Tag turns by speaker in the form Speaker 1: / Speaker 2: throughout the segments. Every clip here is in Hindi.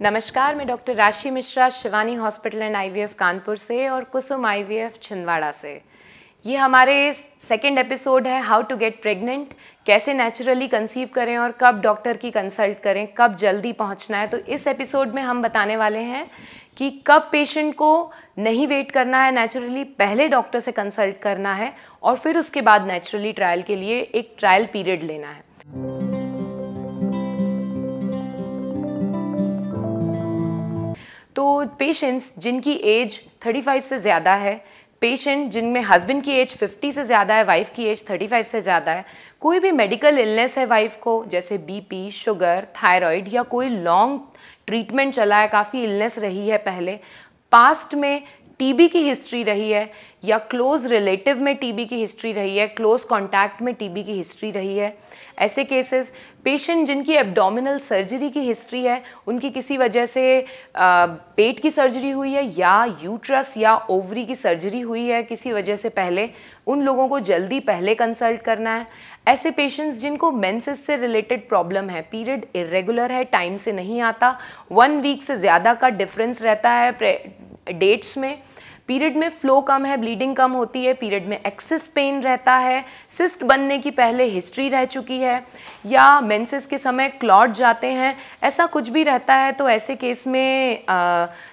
Speaker 1: नमस्कार, मैं डॉक्टर राशि Mishra Shivani hospital and IVF Kanpur से और कुसुम आईवीएफ छिंदवाड़ा से। ये हमारे सेकंड एपिसोड है हाउ टू गेट प्रेग्नेंट, कैसे नेचुरली कंसीव करें और कब डॉक्टर की कंसल्ट करें, कब जल्दी पहुंचना है। तो इस एपिसोड में हम बताने वाले हैं कि कब पेशेंट को नहीं वेट करना है, नेचुरली पहले डॉक्टर से कंसल्ट करना है और फिर उसके बाद नेचुरली ट्रायल के लिए एक ट्रायल पीरियड लेना है। तो पेशेंट्स जिनकी एज 35 से ज़्यादा है, पेशेंट जिनमें हस्बैंड की एज 50 से ज़्यादा है, वाइफ की एज 35 से ज़्यादा है, कोई भी मेडिकल इलनेस है वाइफ को, जैसे बीपी, शुगर, थायराइड या कोई लॉन्ग ट्रीटमेंट चला है, काफ़ी इलनेस रही है पहले, पास्ट में टीबी की हिस्ट्री रही है या क्लोज रिलेटिव में टीबी की हिस्ट्री रही है, क्लोज कॉन्टैक्ट में टीबी की हिस्ट्री रही है, ऐसे केसेस, पेशेंट जिनकी एब्डोमिनल सर्जरी की हिस्ट्री है, उनकी किसी वजह से पेट की सर्जरी हुई है या यूट्रस या ओवरी की सर्जरी हुई है किसी वजह से पहले, उन लोगों को जल्दी पहले कंसल्ट करना है। ऐसे पेशेंट्स जिनको मेंसेस से रिलेटेड प्रॉब्लम है, पीरियड इरेगुलर है, टाइम से नहीं आता, 1 वीक से ज़्यादा का डिफरेंस रहता है डेट्स में, पीरियड में फ्लो कम है, ब्लीडिंग कम होती है, पीरियड में एक्सेस पेन रहता है, सिस्ट बनने की पहले हिस्ट्री रह चुकी है या मेंसेस के समय क्लॉट जाते हैं, ऐसा कुछ भी रहता है तो ऐसे केस में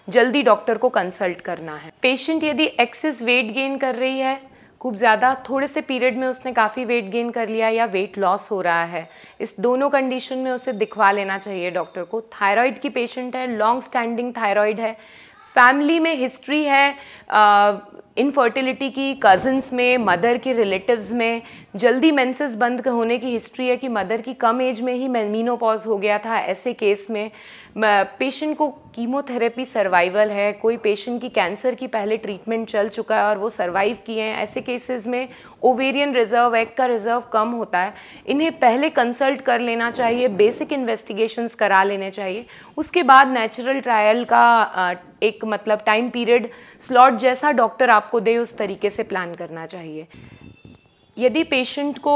Speaker 1: जल्दी डॉक्टर को कंसल्ट करना है। पेशेंट यदि एक्सेस वेट गेन कर रही है, खूब ज़्यादा, थोड़े से पीरियड में उसने काफ़ी वेट गेन कर लिया या वेट लॉस हो रहा है, इस दोनों कंडीशन में उसे दिखवा लेना चाहिए डॉक्टर को। थायराइड की पेशेंट है, लॉन्ग स्टैंडिंग थायराइड है, फैमिली में हिस्ट्री है इनफर्टिलिटी की, कज़न्स में, मदर के रिलेटिव्स में जल्दी मेंसेस बंद होने की हिस्ट्री है कि मदर की कम एज में ही मेनोपॉज हो गया था, ऐसे केस में पेशेंट को कीमोथेरेपी सर्वाइवल है, कोई पेशेंट की कैंसर की पहले ट्रीटमेंट चल चुका है और वो सर्वाइव किए हैं, ऐसे केसेस में ओवेरियन रिजर्व, एग का रिजर्व कम होता है, इन्हें पहले कंसल्ट कर लेना चाहिए, बेसिक इन्वेस्टिगेशंस करा लेने चाहिए, उसके बाद नेचुरल ट्रायल का एक मतलब टाइम पीरियड स्लॉट जैसा डॉक्टर आपको दे उस तरीके से प्लान करना चाहिए। यदि पेशेंट को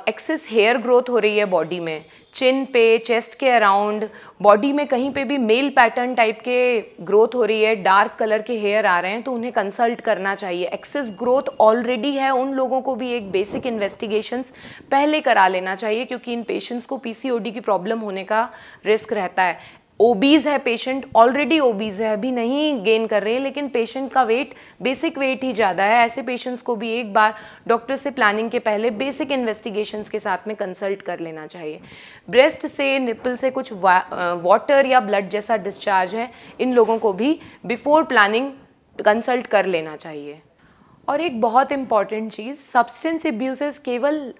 Speaker 1: एक्सेस हेयर ग्रोथ हो रही है बॉडी में, चिन पे, चेस्ट के अराउंड, बॉडी में कहीं पे भी मेल पैटर्न टाइप के ग्रोथ हो रही है, डार्क कलर के हेयर आ रहे हैं, तो उन्हें कंसल्ट करना चाहिए। एक्सेस ग्रोथ ऑलरेडी है, उन लोगों को भी एक बेसिक इन्वेस्टिगेशंस पहले करा लेना चाहिए क्योंकि इन पेशेंट्स को पीसीओडी की प्रॉब्लम होने का रिस्क रहता है। ओबीज है पेशेंट, ऑलरेडी ओबीज है, अभी नहीं गेन कर रहे हैं, लेकिन पेशेंट का वेट, बेसिक वेट ही ज़्यादा है, ऐसे पेशेंट्स को भी एक बार डॉक्टर से प्लानिंग के पहले बेसिक इन्वेस्टिगेशंस के साथ में कंसल्ट कर लेना चाहिए। ब्रेस्ट से, निपल से कुछ वाटर या ब्लड जैसा डिस्चार्ज है, इन लोगों को भी बिफोर प्लानिंग कंसल्ट कर लेना चाहिए। और एक बहुत इम्पॉर्टेंट चीज़, सब्सटेंस एब्यूज़ केवल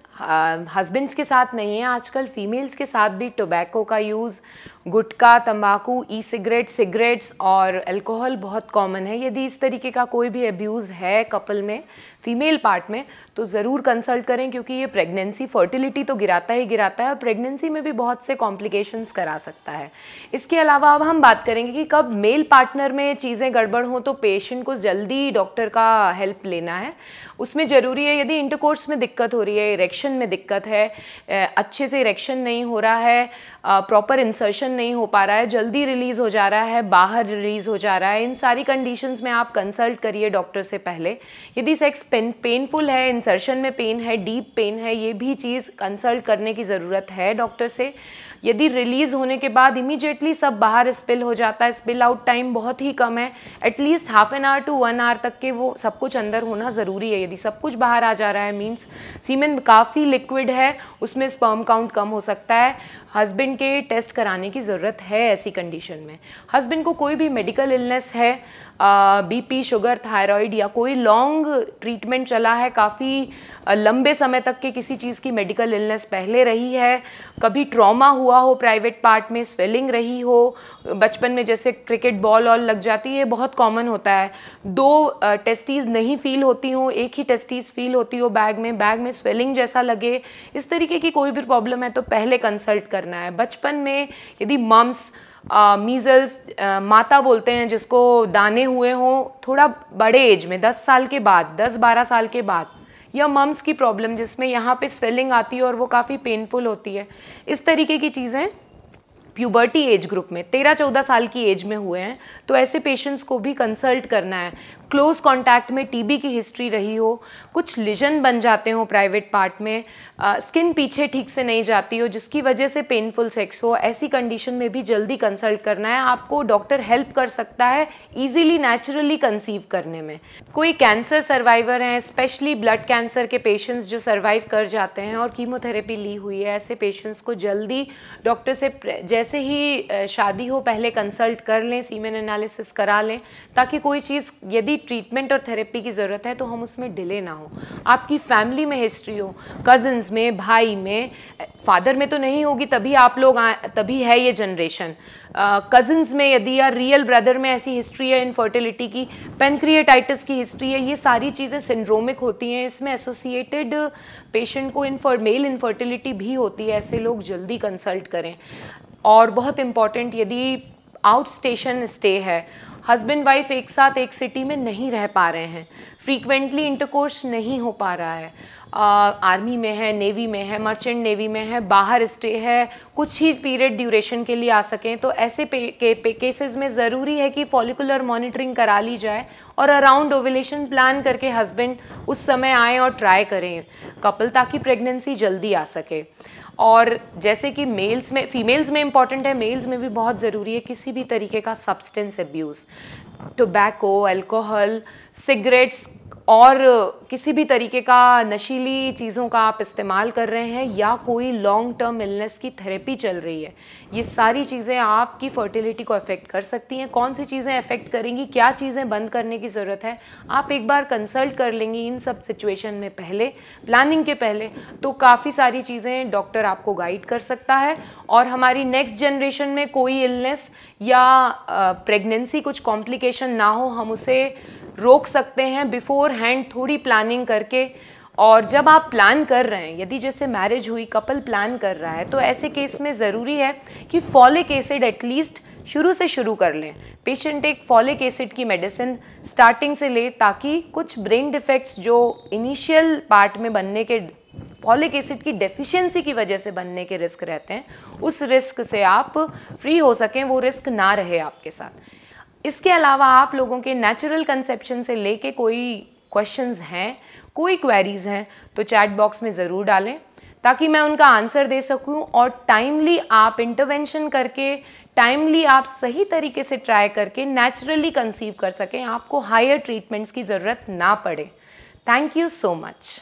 Speaker 1: हस्बैंड्स के साथ नहीं है, आजकल फीमेल्स के साथ भी टोबैको का यूज़, गुटखा, तंबाकू, ई सिगरेट, सिगरेट्स और अल्कोहल बहुत कॉमन है। यदि इस तरीके का कोई भी अब्यूज़ है कपल में, फीमेल पार्ट में, तो ज़रूर कंसल्ट करें क्योंकि ये प्रेगनेंसी, फर्टिलिटी तो गिराता ही गिराता है और प्रेगनेंसी में भी बहुत से कॉम्प्लिकेशंस करा सकता है। इसके अलावा अब हम बात करेंगे कि कब मेल पार्टनर में चीज़ें गड़बड़ हों तो पेशेंट को जल्दी डॉक्टर का हेल्प लेना है। उसमें ज़रूरी है, यदि इंटरकोर्स में दिक्कत हो रही है, इरेक्शन में दिक्कत है, अच्छे से इरेक्शन नहीं हो रहा है, प्रॉपर इंसर्शन नहीं हो पा रहा है, जल्दी रिलीज़ हो जा रहा है, बाहर रिलीज़ हो जा रहा है, इन सारी कंडीशंस में आप कंसल्ट करिए डॉक्टर से पहले। यदि सेक्स पेनफुल है, इंसर्शन में पेन है, डीप पेन है, ये भी चीज़ कंसल्ट करने की ज़रूरत है डॉक्टर से। यदि रिलीज़ होने के बाद इमीडिएटली सब बाहर स्पिल हो जाता है, स्पिल आउट टाइम बहुत ही कम है, atleast half an hour to 1 hour तक के वो सब कुछ अंदर होना ज़रूरी है। यदि सब कुछ बाहर आ जा रहा है मीन्स सीमेन काफ़ी लिक्विड है, उसमें स्पर्म काउंट कम हो सकता है, हस्बैंड के टेस्ट कराने की ज़रूरत है ऐसी कंडीशन में। हस्बैंड को कोई भी मेडिकल इलनेस है, बीपी, शुगर, थायराइड या कोई लॉन्ग ट्रीटमेंट चला है, काफ़ी लंबे समय तक के किसी चीज़ की मेडिकल इलनेस पहले रही है, कभी ट्रॉमा हुआ हो प्राइवेट पार्ट में, स्वेलिंग रही हो, बचपन में जैसे क्रिकेट बॉल और लग जाती है, बहुत कॉमन होता है, 2 टेस्टीज़ नहीं फील होती हो, एक ही टेस्टीज़ फील होती हो बैग में स्वेलिंग जैसा लगे, इस तरीके की कोई भी प्रॉब्लम है तो पहले कंसल्ट करना है। बचपन में यदि मम्स, मीज़ल्स, माता बोलते हैं जिसको, दाने हुए हों थोड़ा बड़े एज में 10 साल के बाद, 10-12 साल के बाद, या मम्स की प्रॉब्लम जिसमें यहाँ पे स्वेलिंग आती है और वो काफ़ी पेनफुल होती है, इस तरीके की चीज़ें प्यूबर्टी एज ग्रुप में 13-14 साल की एज में हुए हैं, तो ऐसे पेशेंट्स को भी कंसल्ट करना है। क्लोज कांटेक्ट में टीबी की हिस्ट्री रही हो, कुछ लिजन बन जाते हो प्राइवेट पार्ट में, स्किन पीछे ठीक से नहीं जाती हो जिसकी वजह से पेनफुल सेक्स हो, ऐसी कंडीशन में भी जल्दी कंसल्ट करना है। आपको डॉक्टर हेल्प कर सकता है इजीली नेचुरली कंसीव करने में। कोई कैंसर सर्वाइवर हैं, स्पेशली ब्लड कैंसर के पेशेंट्स जो सर्वाइव कर जाते हैं और कीमोथेरेपी ली हुई है, ऐसे पेशेंट्स को जल्दी डॉक्टर से जैसे ही शादी हो पहले कंसल्ट कर लें, सीमेन एनालिसिस करा लें, ताकि कोई चीज़ यदि ट्रीटमेंट और थेरेपी की ज़रूरत है तो हम उसमें डिले ना हो। आपकी फैमिली में हिस्ट्री हो, कज़न्स में, भाई में, फादर में तो नहीं होगी, तभी आप लोग तभी है ये जनरेशन। कज़न्स में यदि या रियल ब्रदर में ऐसी हिस्ट्री है इनफर्टिलिटी की, पेनक्रिएटाइटिस की हिस्ट्री है, ये सारी चीज़ें सिंड्रोमिक होती हैं, इसमें एसोसिएटेड पेशेंट को मेल इनफर्टिलिटी भी होती है, ऐसे लोग जल्दी कंसल्ट करें। और बहुत इम्पॉर्टेंट, यदि आउट स्टेशन स्टे है, हस्बैंड वाइफ एक साथ एक सिटी में नहीं रह पा रहे हैं, फ्रीक्वेंटली इंटरकोर्स नहीं हो पा रहा है, आर्मी में है, नेवी में है, मर्चेंट नेवी में है, बाहर स्टे है, कुछ ही पीरियड ड्यूरेशन के लिए आ सकें, तो ऐसे केसेस में ज़रूरी है कि फॉलिकुलर मॉनिटरिंग करा ली जाए और अराउंड ओव्यूलेशन प्लान करके हस्बैंड उस समय आएँ और ट्राई करें कपल, ताकि प्रेगनेंसी जल्दी आ सके। और जैसे कि मेल्स में, फीमेल्स में इम्पॉर्टेंट है, मेल्स में भी बहुत ज़रूरी है किसी भी तरीके का substance abuse, tobacco, alcohol, cigarettes और किसी भी तरीके का नशीली चीज़ों का आप इस्तेमाल कर रहे हैं या कोई लॉन्ग टर्म इलनेस की थेरेपी चल रही है, ये सारी चीज़ें आपकी फर्टिलिटी को अफेक्ट कर सकती हैं। कौन सी चीज़ें अफेक्ट करेंगी, क्या चीज़ें बंद करने की ज़रूरत है, आप एक बार कंसल्ट कर लेंगी इन सब सिचुएशन में पहले, प्लानिंग के पहले, तो काफ़ी सारी चीज़ें डॉक्टर आपको गाइड कर सकता है। और हमारी नेक्स्ट जनरेशन में कोई इलनेस या प्रेगनेंसी कुछ कॉम्प्लिकेशन ना हो, हम उसे रोक सकते हैं बिफोर हैंड थोड़ी प्लानिंग करके। और जब आप प्लान कर रहे हैं, यदि जैसे मैरिज हुई, कपल प्लान कर रहा है, तो ऐसे केस में ज़रूरी है कि फॉलिक एसिड एटलीस्ट शुरू से शुरू कर लें। पेशेंट एक फॉलिक एसिड की मेडिसिन स्टार्टिंग से ले, ताकि कुछ ब्रेन डिफेक्ट्स जो इनिशियल पार्ट में बनने के, फॉलिक एसिड की डेफिशिएंसी की वजह से बनने के रिस्क रहते हैं, उस रिस्क से आप फ्री हो सकें, वो रिस्क ना रहे आपके साथ। इसके अलावा आप लोगों के नेचुरल कंसेप्शन से लेके कोई क्वेश्चंस हैं, कोई क्वेरीज हैं, तो चैट बॉक्स में ज़रूर डालें ताकि मैं उनका आंसर दे सकूं। और टाइमली आप इंटरवेंशन करके, टाइमली आप सही तरीके से ट्राई करके नेचुरली कंसीव कर सकें, आपको हायर ट्रीटमेंट्स की ज़रूरत ना पड़े। Thank you so much.